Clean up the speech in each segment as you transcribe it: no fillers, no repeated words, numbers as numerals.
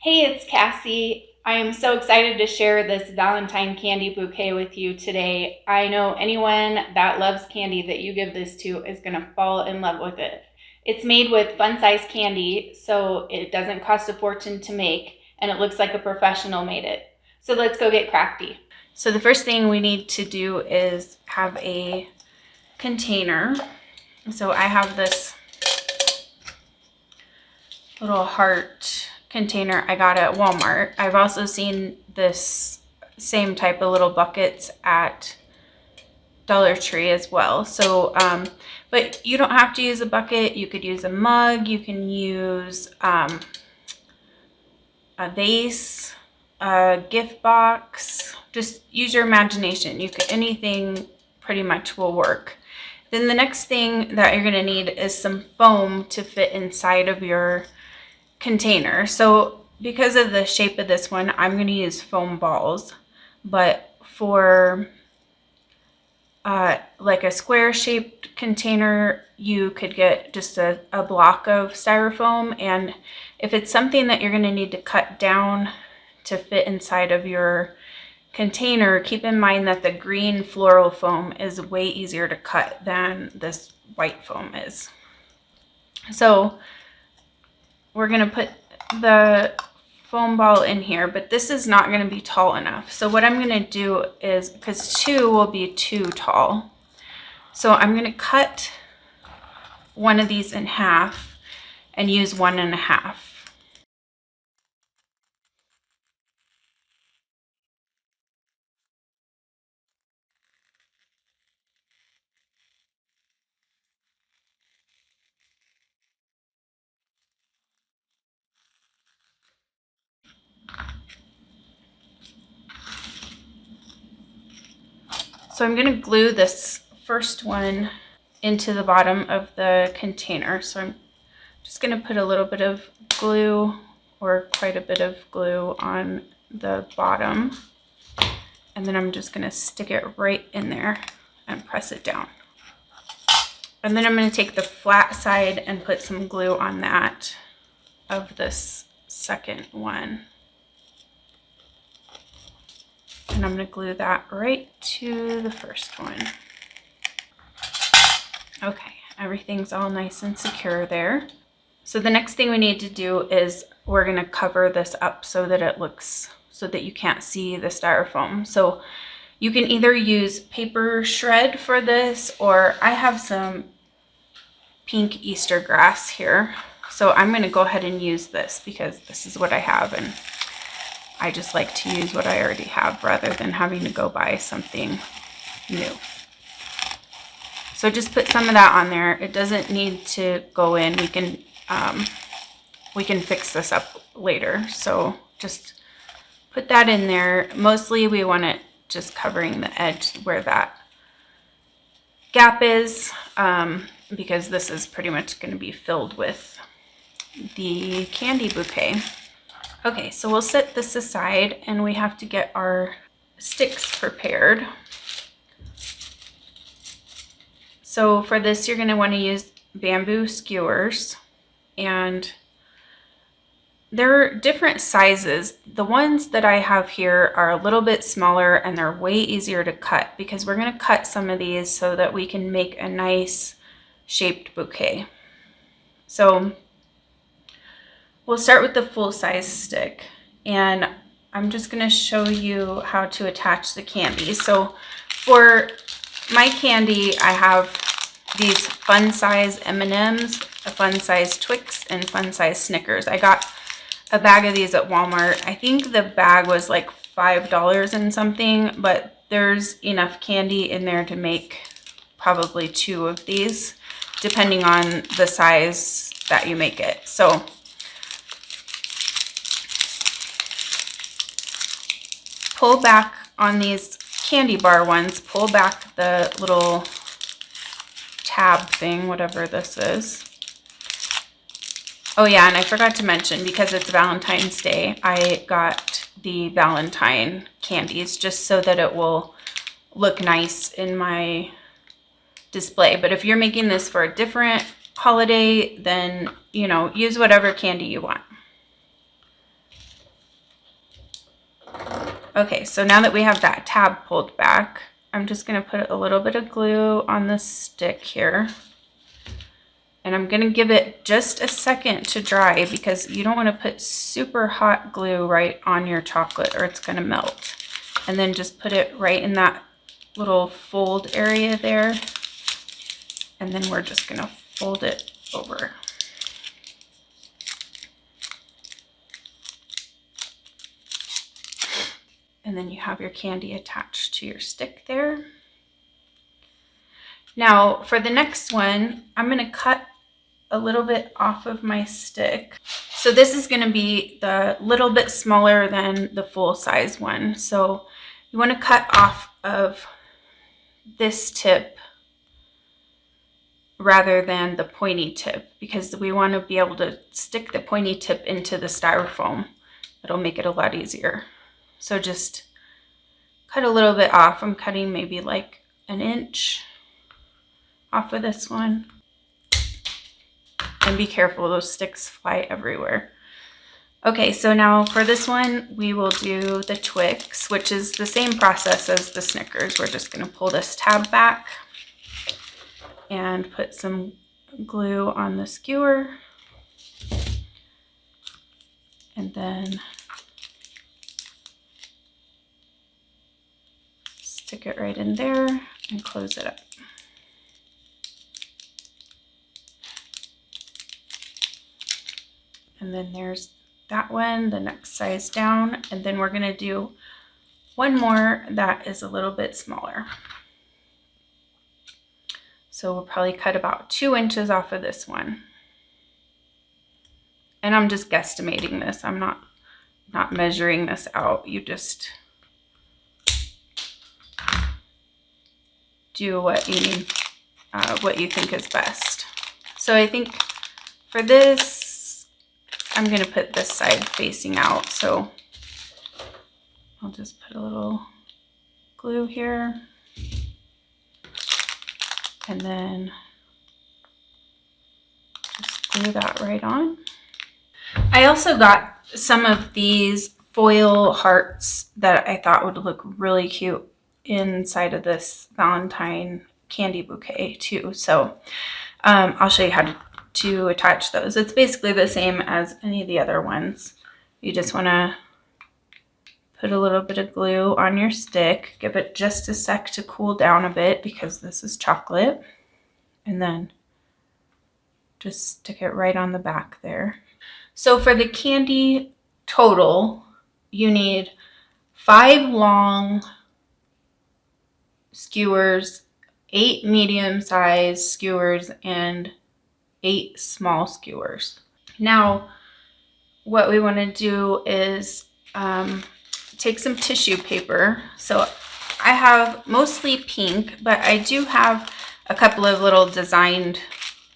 Hey, it's Cassie. I am so excited to share this Valentine candy bouquet with you today. I know anyone that loves candy that you give this to is going to fall in love with it. It's made with fun-size candy, so it doesn't cost a fortune to make, and it looks like a professional made it. So let's go get crafty. So the first thing we need to do is have a container. So I have this little heart container I got at Walmart. I've also seen this same type of little buckets at Dollar Tree as well. So, but you don't have to use a bucket. You could use a mug. You can use a vase, a gift box. Just use your imagination. You could, anything pretty much will work. Then the next thing that you're gonna need is some foam to fit inside of your container. So because of the shape of this one, I'm going to use foam balls, but for like a square shaped container, you could get just a block of styrofoam. And if it's something that you're going to need to cut down to fit inside of your container, keep in mind that the green floral foam is way easier to cut than this white foam is. So we're going to put the foam ball in here, but this is not going to be tall enough. So what I'm going to do is, because 2 will be too tall, so I'm going to cut one of these in half and use 1.5. So I'm going to glue this first one into the bottom of the container. So I'm just going to put a little bit of glue, or quite a bit of glue, on the bottom. And then I'm just going to stick it right in there and press it down. And then I'm going to take the flat side and put some glue on that of this second one. And I'm going to glue that right to the first one. Okay, everything's all nice and secure there. So the next thing we need to do is we're going to cover this up so that it looks, so that you can't see the styrofoam. So you can either use paper shred for this, or I have some pink Easter grass here. So I'm going to go ahead and use this because this is what I have, and I just like to use what I already have rather than having to go buy something new. So just put some of that on there. It doesn't need to go in. We can fix this up later. So just put that in there. Mostly we want it just covering the edge where that gap is, because this is pretty much going to be filled with the candy bouquet. Okay, so we'll set this aside, and we have to get our sticks prepared. So for this, you're going to want to use bamboo skewers, and they're different sizes. The ones that I have here are a little bit smaller, and they're way easier to cut because we're going to cut some of these so that we can make a nice shaped bouquet. So we'll start with the full-size stick, and I'm just going to show you how to attach the candy. So for my candy, I have these fun-size M&Ms, a fun-size Twix, and fun-size Snickers. I got a bag of these at Walmart. I think the bag was like $5 and something, but there's enough candy in there to make probably 2 of these, depending on the size that you make it. So pull back on these candy bar ones, pull back the little tab thing, whatever this is. Oh yeah, and I forgot to mention, because it's Valentine's Day, I got the Valentine candies just so that it will look nice in my display. But if you're making this for a different holiday, then, you know, use whatever candy you want. Okay, so now that we have that tab pulled back, I'm just going to put a little bit of glue on the stick here. And I'm going to give it just a second to dry because you don't want to put super hot glue right on your chocolate or it's going to melt. And then just put it right in that little fold area there. And then we're just going to fold it over. And then you have your candy attached to your stick there. Now for the next one, I'm going to cut a little bit off of my stick. So this is going to be the little bit smaller than the full size one. So you want to cut off of this tip rather than the pointy tip because we want to be able to stick the pointy tip into the styrofoam. It'll make it a lot easier. So just cut a little bit off. I'm cutting maybe like an inch off of this one. And be careful, those sticks fly everywhere. Okay, so now for this one, we will do the Twix, which is the same process as the Snickers. We're just gonna pull this tab back and put some glue on the skewer. And then stick it right in there and close it up. And then there's that one, the next size down. And then we're gonna do one more that is a little bit smaller. So we'll probably cut about 2 inches off of this one. And I'm just guesstimating this. I'm not measuring this out. You just do what you need, what you think is best. So I think for this, I'm going to put this side facing out, so I'll just put a little glue here and then just glue that right on. I also got some of these foil hearts that I thought would look really cute inside of this Valentine candy bouquet too, so I'll show you how to attach those. It's basically the same as any of the other ones. You just want to put a little bit of glue on your stick, give it just a sec to cool down a bit because this is chocolate, and then just stick it right on the back there. So for the candy total, you need 5 long skewers, 8 medium-sized skewers, and 8 small skewers. Now, what we want to do is take some tissue paper. So I have mostly pink, but I do have a couple of little designed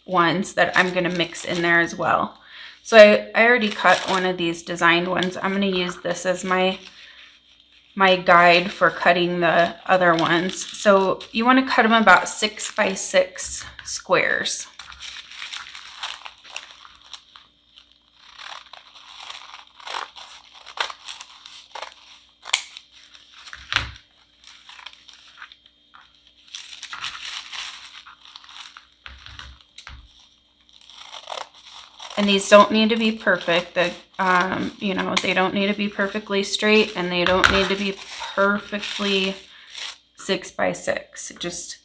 ones that I'm going to mix in there as well. So I already cut one of these designed ones. I'm going to use this as my guide for cutting the other ones. So you want to cut them about 6 by 6 squares. And these don't need to be perfect. You know, they don't need to be perfectly straight, and they don't need to be perfectly 6 by 6. Just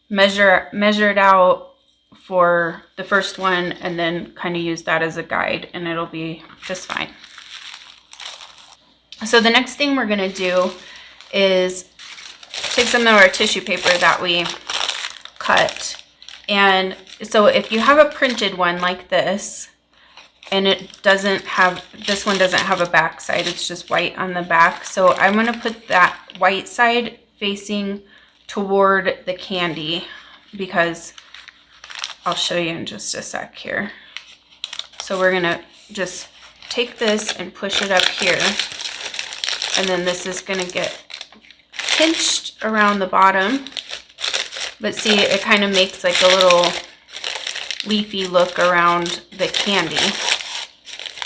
measure it out for the first one, and then kind of use that as a guide, and it'll be just fine. So the next thing we're gonna do is take some of our tissue paper that we cut. And so if you have a printed one like this, and it doesn't have, this one doesn't have a back side, it's just white on the back. So I'm gonna put that white side facing toward the candy because I'll show you in just a sec here. So we're gonna just take this and push it up here. And then this is gonna get pinched around the bottom. But see, it kind of makes like a little leafy look around the candy.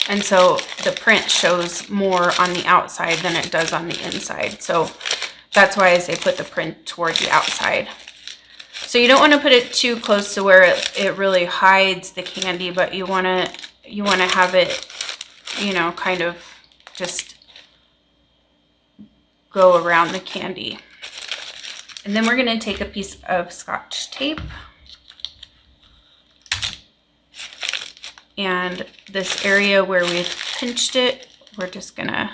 And so the print shows more on the outside than it does on the inside. So that's why I say put the print toward the outside. So you don't want to put it too close to where it really hides the candy, but you want to have it, you know, kind of just go around the candy. And then we're going to take a piece of Scotch tape and this area where we've pinched it, we're just going to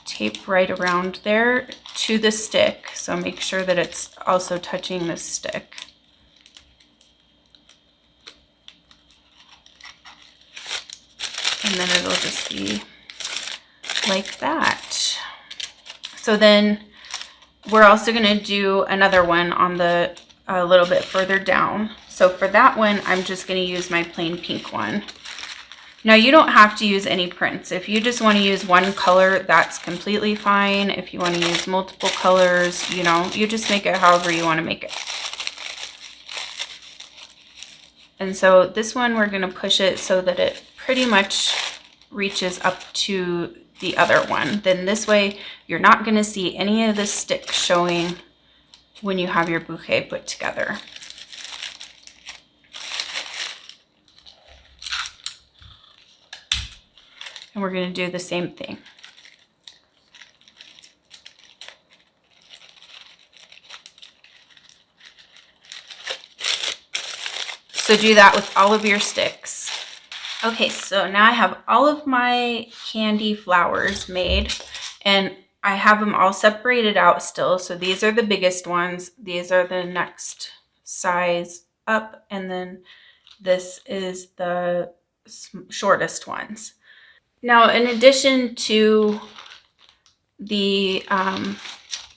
tape right around there to the stick. So make sure that it's also touching the stick. And then it'll just be like that. So then we're also going to do another one on the a little bit further down. So for that one, I'm just going to use my plain pink one. Now you don't have to use any prints. If you just want to use one color, that's completely fine. If you want to use multiple colors, you know, you just make it however you want to make it. And so this one, we're going to push it so that it pretty much reaches up to the other one. Then this way, you're not going to see any of the stick showing when you have your bouquet put together. And we're going to do the same thing. So do that with all of your sticks. Okay, so now I have all of my candy flowers made, and I have them all separated out still. So these are the biggest ones. These are the next size up, and then this is the shortest ones. Now, in addition to the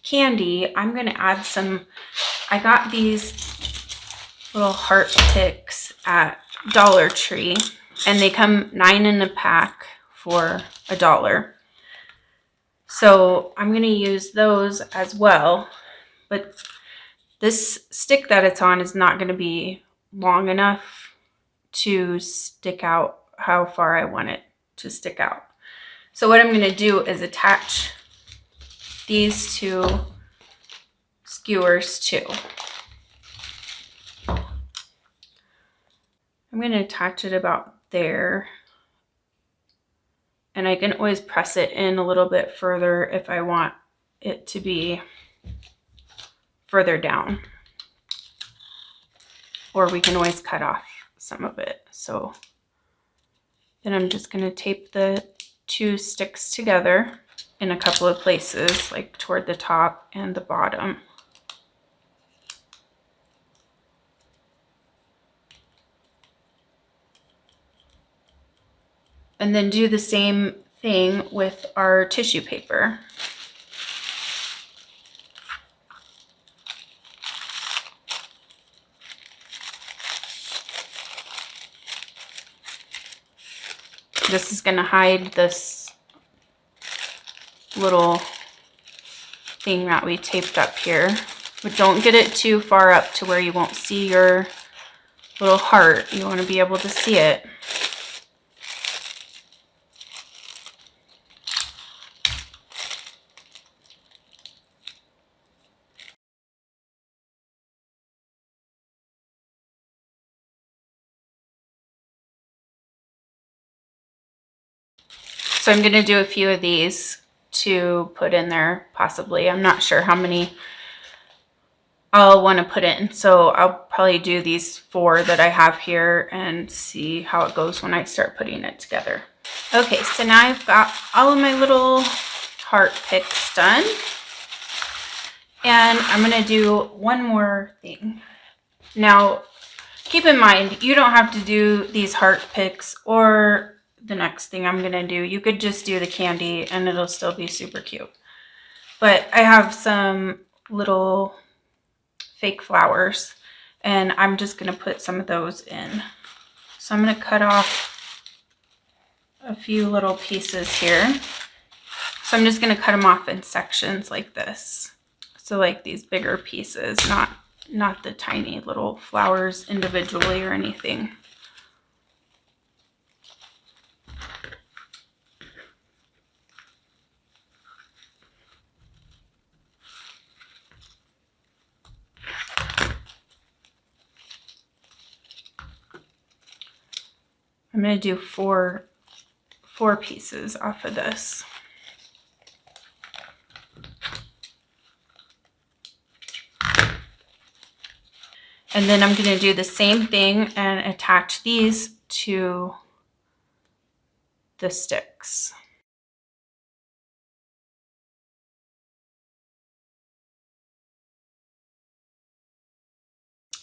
candy, I'm going to add some, I got these little heart picks at Dollar Tree, and they come 9 in a pack for $1. So I'm going to use those as well, but this stick that it's on is not going to be long enough to stick out how far I want it to stick out. So what I'm going to do is attach these two skewers too. I'm going to attach it about there, and I can always press it in a little bit further if I want it to be further down, or we can always cut off some of it. So then I'm just going to tape the two sticks together in a couple of places, like toward the top and the bottom. And then do the same thing with our tissue paper. This is going to hide this little thing that we taped up here. But don't get it too far up to where you won't see your little heart. You want to be able to see it. So I'm going to do a few of these to put in there, possibly. I'm not sure how many I'll want to put in. So I'll probably do these 4 that I have here and see how it goes when I start putting it together. Okay, so now I've got all of my little heart picks done. And I'm going to do one more thing. Now, keep in mind, you don't have to do these heart picks or the next thing I'm going to do. You could just do the candy and it'll still be super cute. But I have some little fake flowers, and I'm just going to put some of those in. So I'm going to cut off a few little pieces here. So I'm just going to cut them off in sections like this. So like these bigger pieces, not the tiny little flowers individually or anything. I'm going to do four pieces off of this. And then I'm going to do the same thing and attach these to the sticks.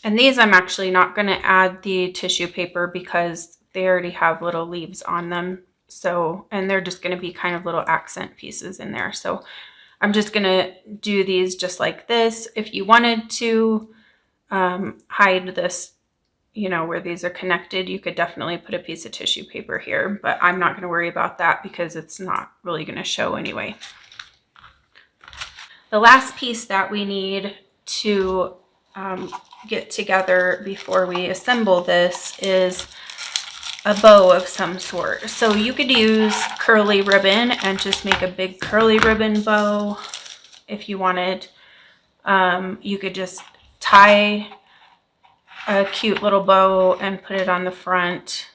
And these I'm actually not going to add the tissue paper because they already have little leaves on them. So, and they're just going to be kind of little accent pieces in there. So I'm just going to do these just like this. If you wanted to hide this, you know, where these are connected, you could definitely put a piece of tissue paper here, but I'm not going to worry about that because it's not really going to show anyway. The last piece that we need to get together before we assemble this is a bow of some sort. So you could use curly ribbon and just make a big curly ribbon bow if you wanted. You could just tie a cute little bow and put it on the front.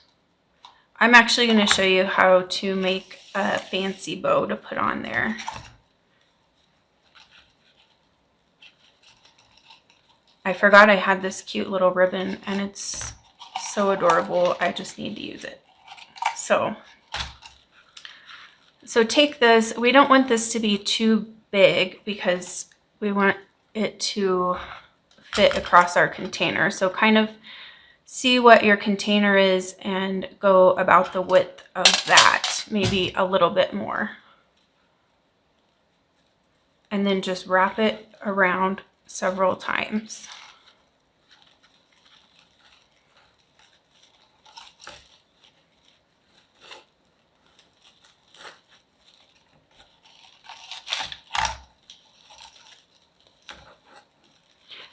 I'm actually going to show you how to make a fancy bow to put on there. I forgot I had this cute little ribbon and it's so adorable. I just need to use it. So take this. We don't want this to be too big because we want it to fit across our container. So kind of see what your container is and go about the width of that, maybe a little bit more. And then just wrap it around several times.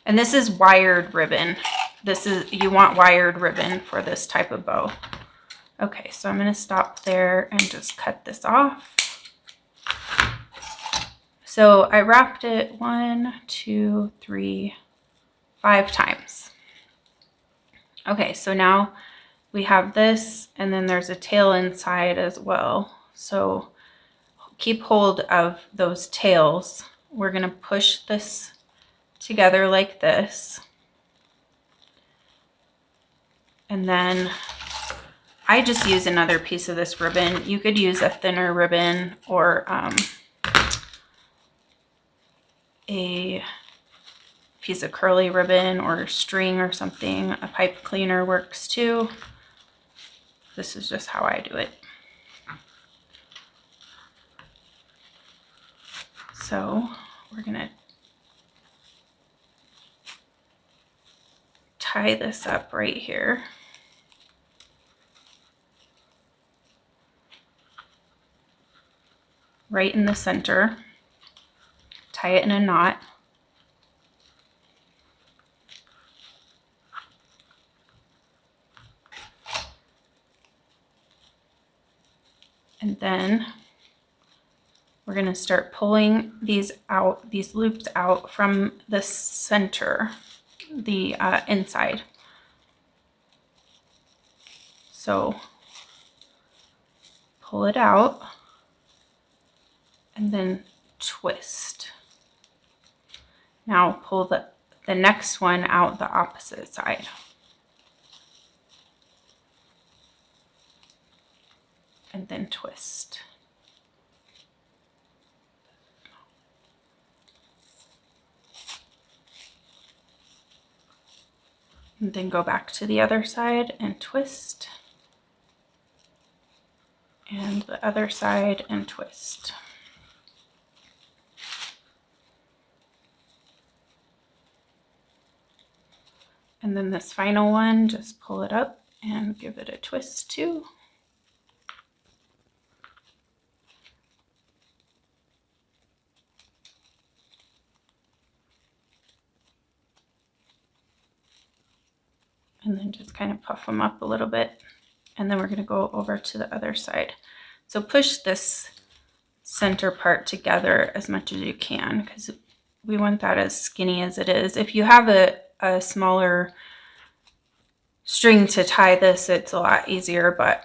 And this is wired ribbon. You want wired ribbon for this type of bow. Okay, so I'm going to stop there and just cut this off. So I wrapped it 1, 2, 3, 5 times. Okay, so now we have this, and then there's a tail inside as well. So keep hold of those tails. We're going to push this together like this. And then I just use another piece of this ribbon. You could use a thinner ribbon or a piece of curly ribbon or string or something. A pipe cleaner works too. This is just how I do it. So we're gonna tie this up right here. Right in the center. Tie it in a knot. And then we're going to start pulling these out, these loops out from the center, the inside. So pull it out and then twist. Now pull the next one out the opposite side. And then twist. And then go back to the other side and twist. And the other side and twist. And then this final one, just pull it up and give it a twist too. And then just kind of puff them up a little bit. And then we're going to go over to the other side. So push this center part together as much as you can because we want that as skinny as it is. If you have a smaller string to tie this, it's a lot easier, but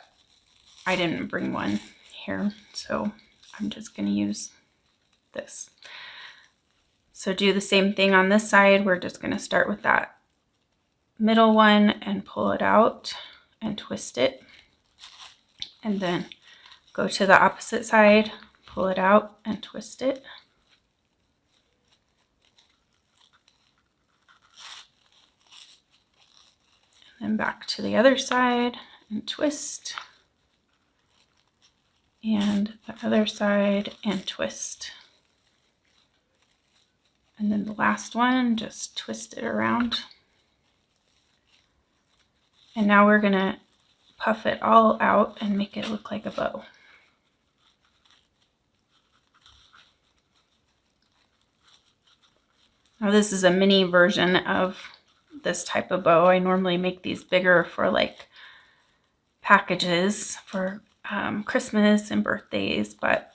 I didn't bring one here, so I'm just going to use this. So do the same thing on this side. We're just going to start with that middle one and pull it out and twist it, and then go to the opposite side, pull it out and twist it. And then back to the other side and twist. And the other side and twist. And then the last one, just twist it around. And now we're gonna puff it all out and make it look like a bow. Now this is a mini version of this type of bow. I normally make these bigger for like packages for Christmas and birthdays, but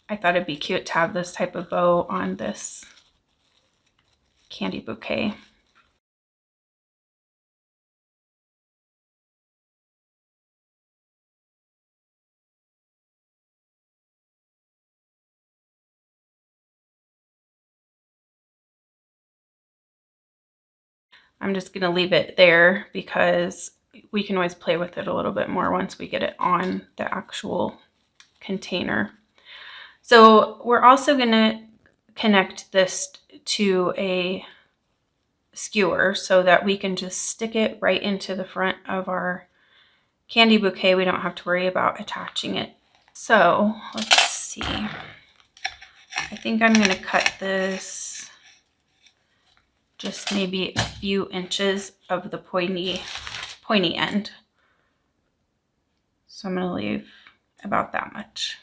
I thought it'd be cute to have this type of bow on this candy bouquet. I'm just gonna leave it there because we can always play with it a little bit more once we get it on the actual container. So we're also gonna connect this to a skewer so that we can just stick it right into the front of our candy bouquet. We don't have to worry about attaching it. So let's see. I think I'm gonna cut this just maybe a few inches of the pointy end. So I'm gonna leave about that much.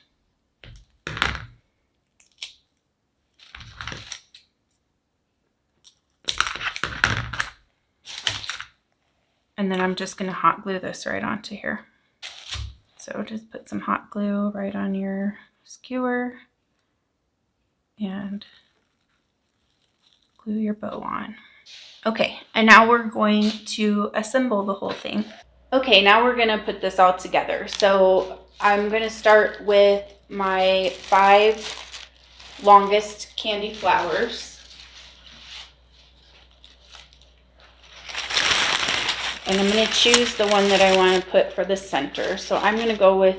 And then I'm just gonna hot glue this right onto here. So just put some hot glue right on your skewer and glue your bow on. Okay, and now we're going to assemble the whole thing. Okay, now we're gonna put this all together. So I'm gonna start with my 5 longest candy flowers. And I'm gonna choose the one that I wanna put for the center. So I'm gonna go with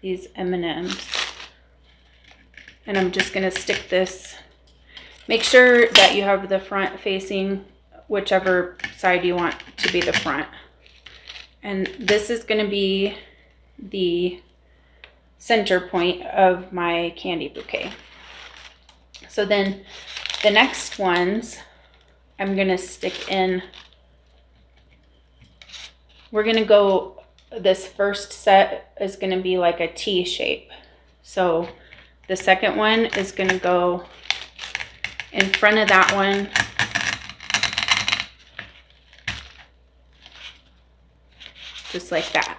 these M&Ms. And I'm just gonna stick this. Make sure that you have the front facing whichever side you want to be the front. And this is going to be the center point of my candy bouquet. So then the next ones I'm going to stick in. We're going to go, this first set is going to be like a T shape. So the second one is going to go in front of that one, just like that.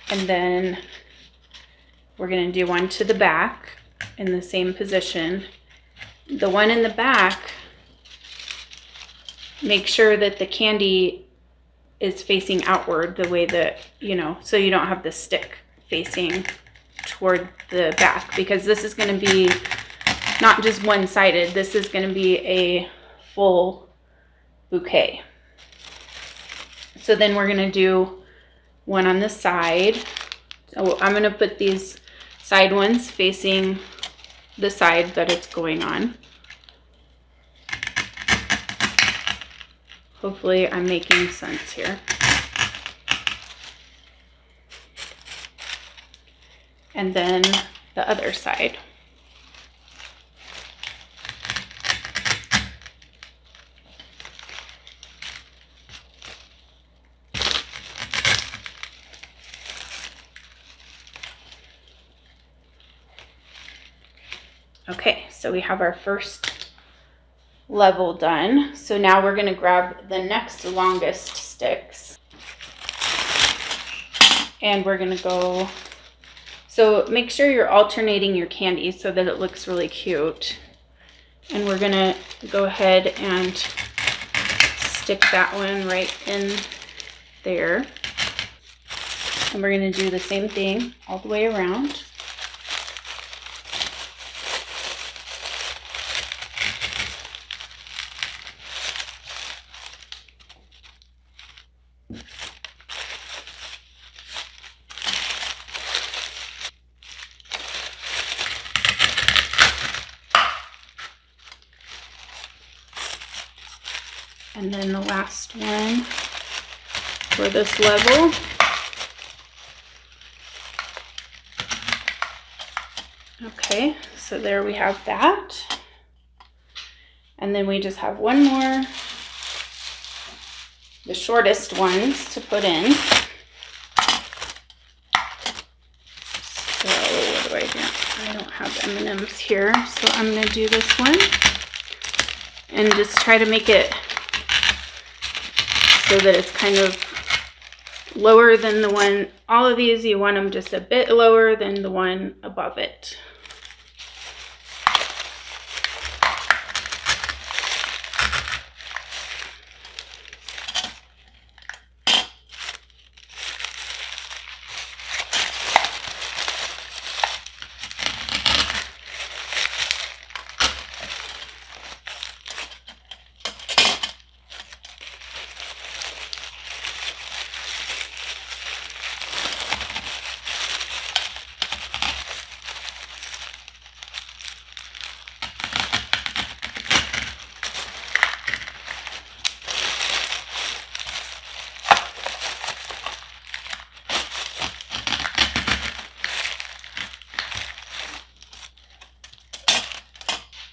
And then we're going to do one to the back in the same position. The one in the back, make sure that the candy is facing outward the way that, you know, so you don't have the stick facing toward the back, because this is going to be not just one-sided. This is going to be a full bouquet. So then we're going to do one on the side. So I'm going to put these side ones facing the side that it's going on. Hopefully I'm making sense here. And then the other side. Okay, so we have our first level done. So now we're going to grab the next longest sticks. And we're going to go, so make sure you're alternating your candy so that it looks really cute. And we're going to go ahead and stick that one right in there. And we're going to do the same thing all the way around. And then the last one for this level. Okay, so there we have that. And then we just have one more, the shortest ones to put in. So what do I do? I don't have M&Ms here, so I'm going to do this one and just try to make it so that it's kind of lower than the one. All of these, you want them just a bit lower than the one above it.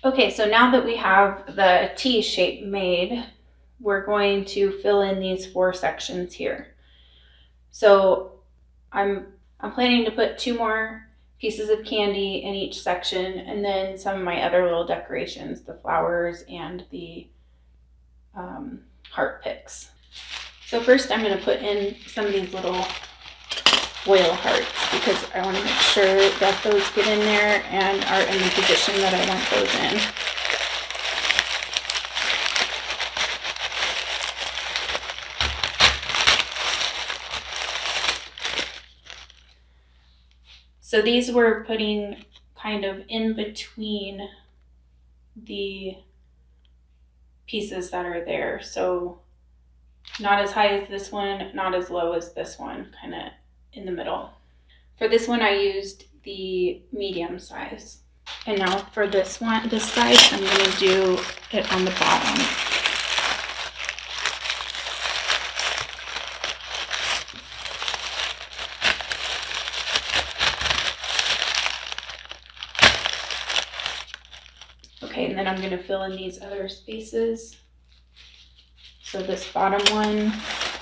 Okay, so now that we have the T shape made, we're going to fill in these 4 sections here. So I'm planning to put 2 more pieces of candy in each section, and then some of my other little decorations, the flowers and the heart picks. So first I'm going to put in some of these little foil hearts because I want to make sure that those get in there and are in the position that I want those in. So these we're putting kind of in between the pieces that are there. So not as high as this one, not as low as this one, kind of in the middle. For this one, I used the medium size. And now for this one, this side, I'm going to do it on the bottom. Okay, and then I'm going to fill in these other spaces. So this bottom one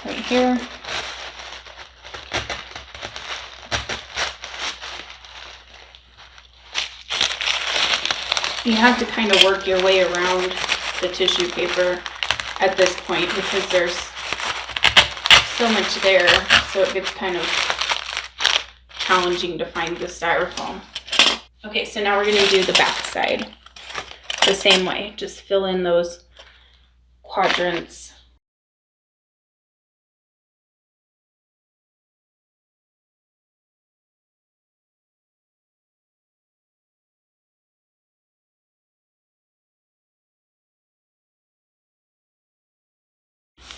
right here. You have to kind of work your way around the tissue paper at this point because there's so much there, so it gets kind of challenging to find the styrofoam. Okay, so now we're going to do the back side the same way. Just fill in those quadrants.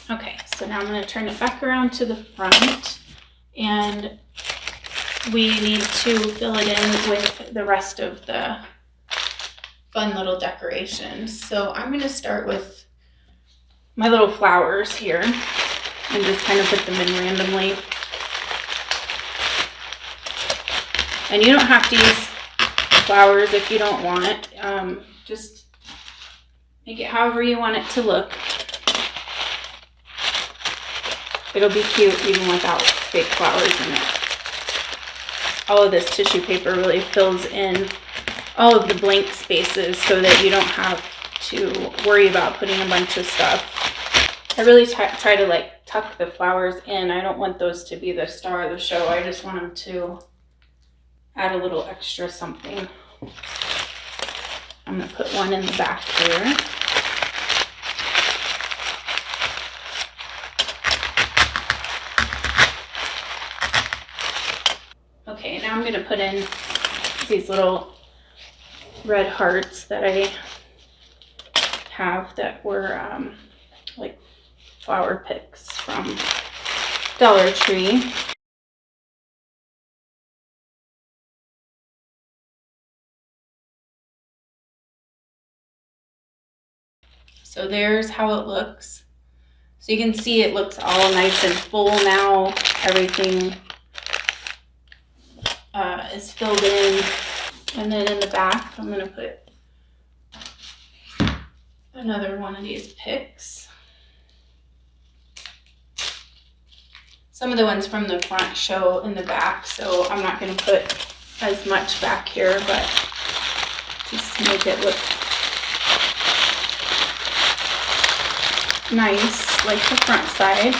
Okay, so now I'm going to turn it back around to the front, and we need to fill it in with the rest of the fun little decorations. So I'm going to start with my little flowers here and just kind of put them in randomly. And you don't have to use flowers if you don't want it. Just make it however you want it to look. It'll be cute even without fake flowers in it. All of this tissue paper really fills in all of the blank spaces so that you don't have to worry about putting a bunch of stuff. I really try to like tuck the flowers in. I don't want those to be the star of the show. I just want them to add a little extra something. I'm going to put one in the back here. Okay, now I'm going to put in these little red hearts that I have that were like flower picks from Dollar Tree. So there's how it looks. So you can see it looks all nice and full now. Everything is filled in. And then in the back, I'm going to put another one of these picks. Some of the ones from the front show in the back, so I'm not going to put as much back here, but just to make it look nice, like the front side.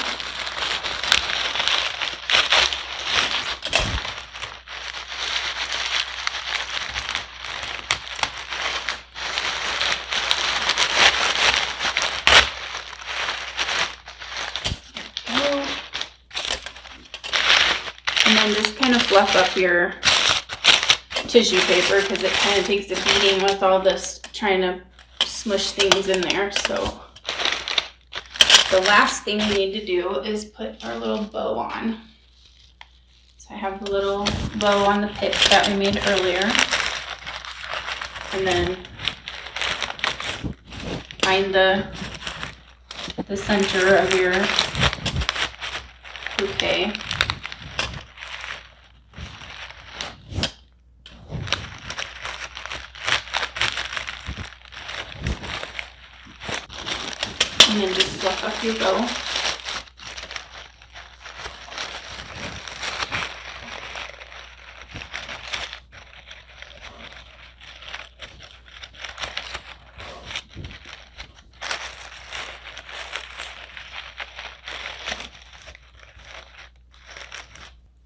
And then just kind of fluff up your tissue paper because it kind of takes a beating with all this trying to smush things in there. So the last thing we need to do is put our little bow on. So I have the little bow on the pick that we made earlier. And then find the center of your bouquet. And then just fluff up your bow.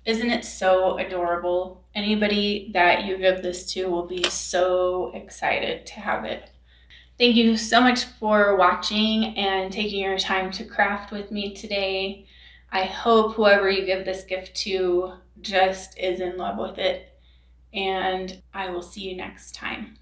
Isn't it so adorable? Anybody that you give this to will be so excited to have it. Thank you so much for watching and taking your time to craft with me today. I hope whoever you give this gift to just is in love with it, and I will see you next time.